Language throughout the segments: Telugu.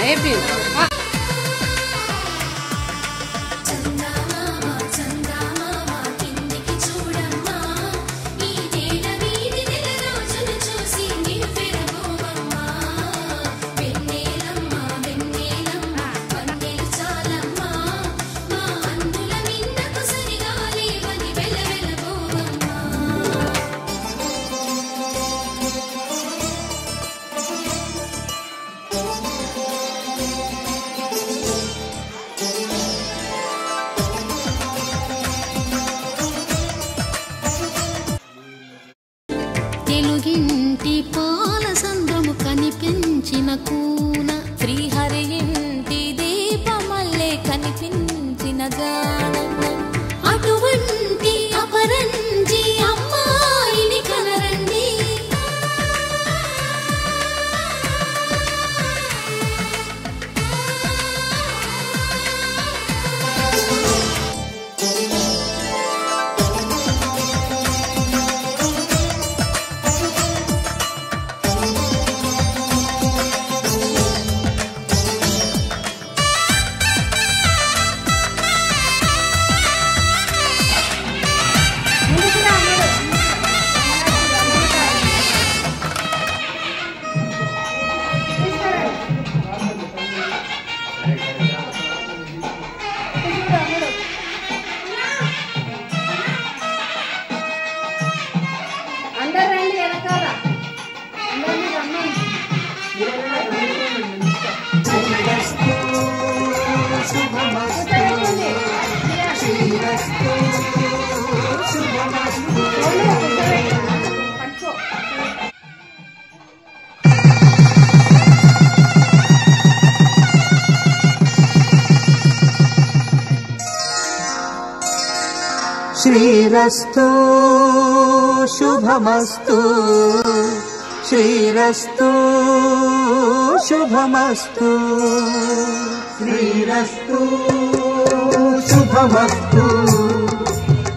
ఏపీ తెలుగింటి పాల సంద్రము కనిపించిన కూన శ్రీహరి ఇంటి దీపమల్లే కనిపించిన గానం అటువంటి అపరంజి అమ్మాయిని కనరండి శ్రీరస్తు శుభమస్తు శ్రీరస్తు శుభమస్తు శ్రీరస్తు శుభమస్తు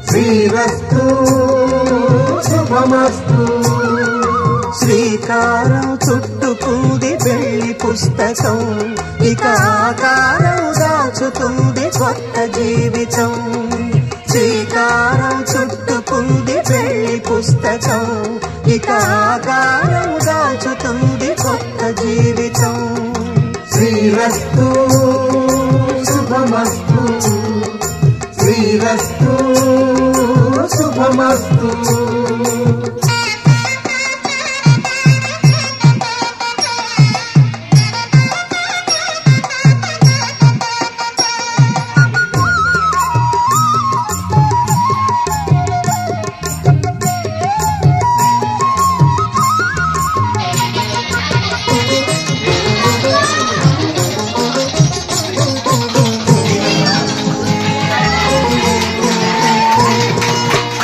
శ్రీరస్తు శుభమస్తు శ్రీకారం చుట్టుకుంది పెళ్లి పుస్తకం ఇక ఆకారం దాచుతుంది కొత్త జీవితం శ్రీకారం చుట్టుకుంది పెళ్లి పుస్తకం ఇక ఆకారం దాచుతుంది కొత్త జీవితం శ్రీరస్తు శుభమస్తు శ్రీరస్తు శుభమస్తు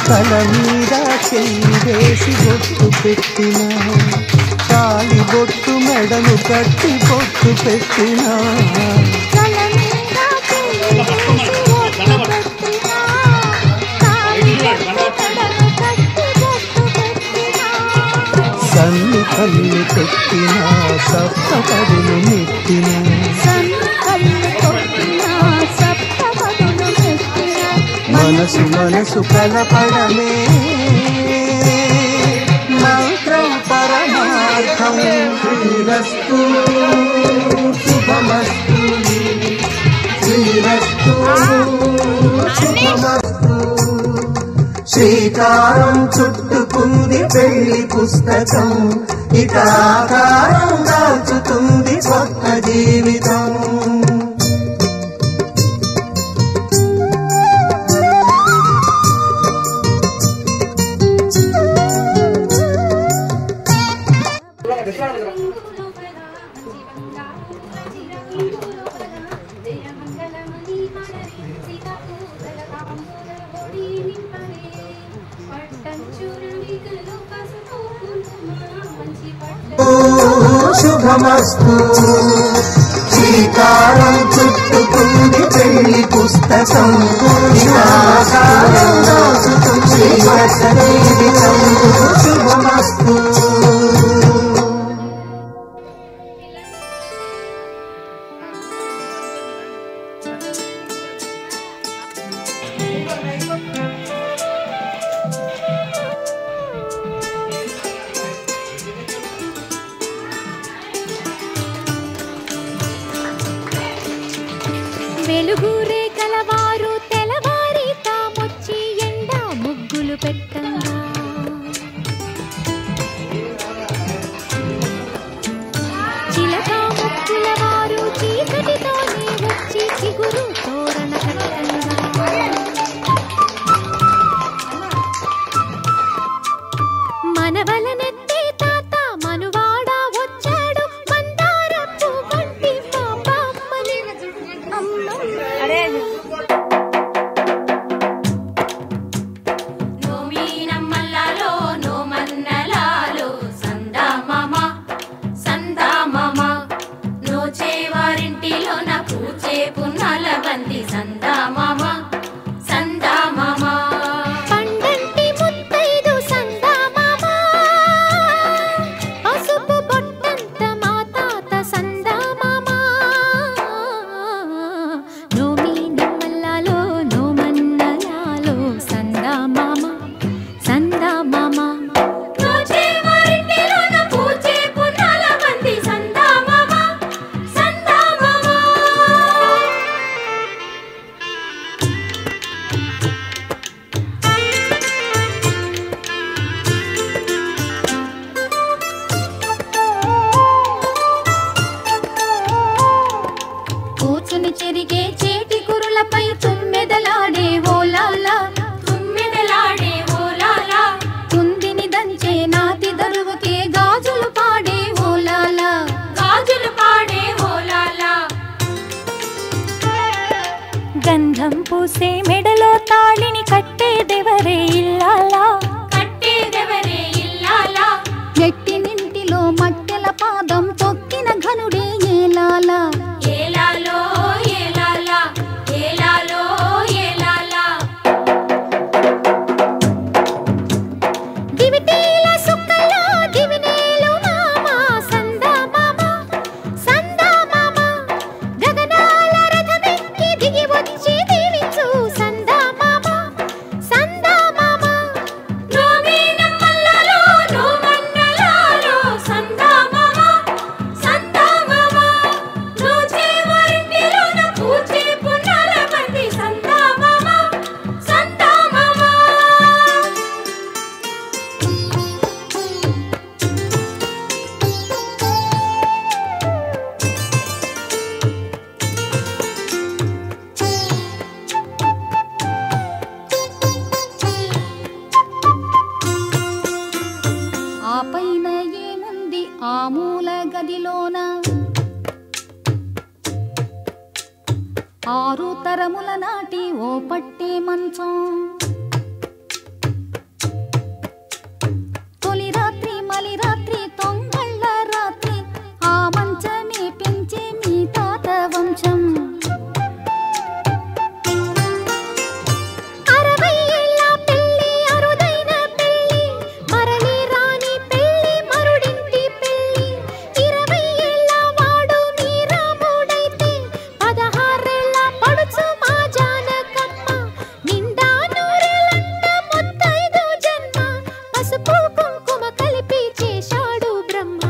తల మీద చెయ్యి వేసి బొట్టు పెట్టినా తాళి బొట్టు మెడను కట్టి బొట్టు పెట్టినా సన్ని కళ్ళు పెట్టినా సప్త పదులు నెట్టినా మనసు మనసు కలపడమే మంత్రం పరమార్థం శ్రీరస్తు శుభమస్తు శ్రీరస్తు శుభమస్తు శ్రీకారం చుట్టుకుంది పెళ్లి పుస్తకం ఇక ఆకారం దాచుతుంది కొత్త జీవితం శుభమస్తు శ్రీకారం చుట్టుకుంది పెళ్లి పుస్తకం ఆకారం దాచుతుంది కొత్త జీవితం శుభమస్తు వెలుగురే కలవారు తెలవారి తామొచ్చి ఎండా ముగ్గులు పెట్టంగా చిలక ముక్కుల వారు చీకటితోనే వచ్చి చిగురు తోరణ కట్టంగా మనవలనెత్తే తాత మనువాడ వచ్చాడు మందారపు వంటి మా బామ్మని నోమీనమ్మల్లాలో నోమన్నలాలో సందా మామ నోచేవారింటిలో నా పూచే పున్నాల బంది సందా మామ పండంటి ముత్తైదు సందా మామ పసుపు బొట్టంత మా తాత సందా మామ నోమీనమ్మల్లాలో నోమన్నలాలో సందా మామ నోచేవారింటిలో నా పూచే పున్నాల బంది సందా మామ కూర్చుని చెరిగే చేటి కురులపై తుమ్మెదలాడే ఓలాలా కుందిని దంచే నాతి దరువుకే గాజులు పాడే ఓలాలా గంధం పూసే మెడలో తాళిని కట్టేదెవరే ఇల్లాలా ఎట్టినింటిలో మట్టెల పాదం తొక్కిన ఘనుడే ఏలాలా దివిటీల సుక్కల్లో దివినేలు మామ సందా మామ గగనాల రథమెక్కి దిగి వచ్చి దీవించు సందా మామ నోమీనమ్మల్లాలో నోమన్నలాలో సందా మామ నోచేవారింటిలో నా పూచే పున్నాల బంది సందా మామ ఆ పైన ఏముంది ఆ మూల గదిలోన 6 తరముల నాటి ఓ పట్టే మంచం తొలి రాత్రి మలి రాత్రి తొంగళ్ళ రాత్రి ఆ మంచమే పెంచే మీ తాత వంశం 60 ఏళ్ళ పెళ్లి అరుదైన పెళ్లి మరలి రాని పెళ్లి మరుడింటి పెళ్లి 20 ఏళ్ళ వాడు మీ రాముడైతే 16 ఏళ్ళ పడుచు మా జానకమ్మ నిండా నూరేళ్ళంట ముత్తైదు జన్మ పసుపు కుంకుమ కలిపి చేశాడు బ్రహ్మ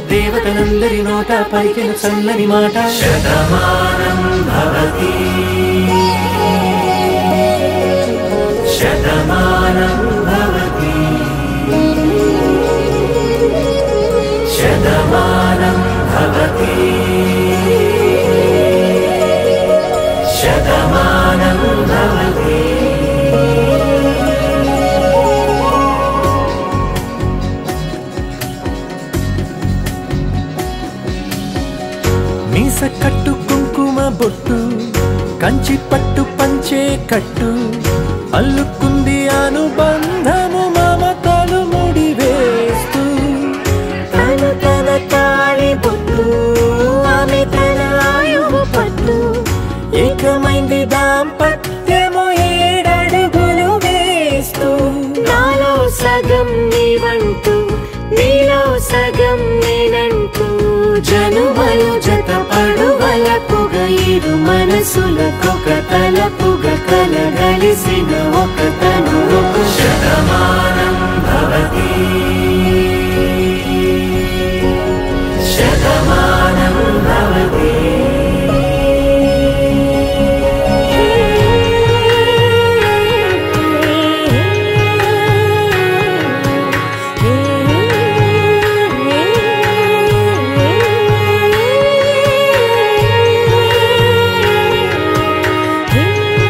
దేవతలందరి నోట పలికిన చల్లని మాట శతమానం భవతి శతమానం భవతి శతమానం భవతి శతమానం భవతి మీస కట్టు కుంకుమ బొట్టు కంచి పట్టు పంచే కట్టు అల్లుకుంది అనుబంధము మమతలు ముడివేస్తూ తను తన తాళి బొట్టు ఆమె తన ఆయువు పట్టు ఏకమైంది దాంప జనుమలు జత పడువలపుగ ఇరు మనసులకొక తలపుగ కలగలిసిన ఒక తను శతమాన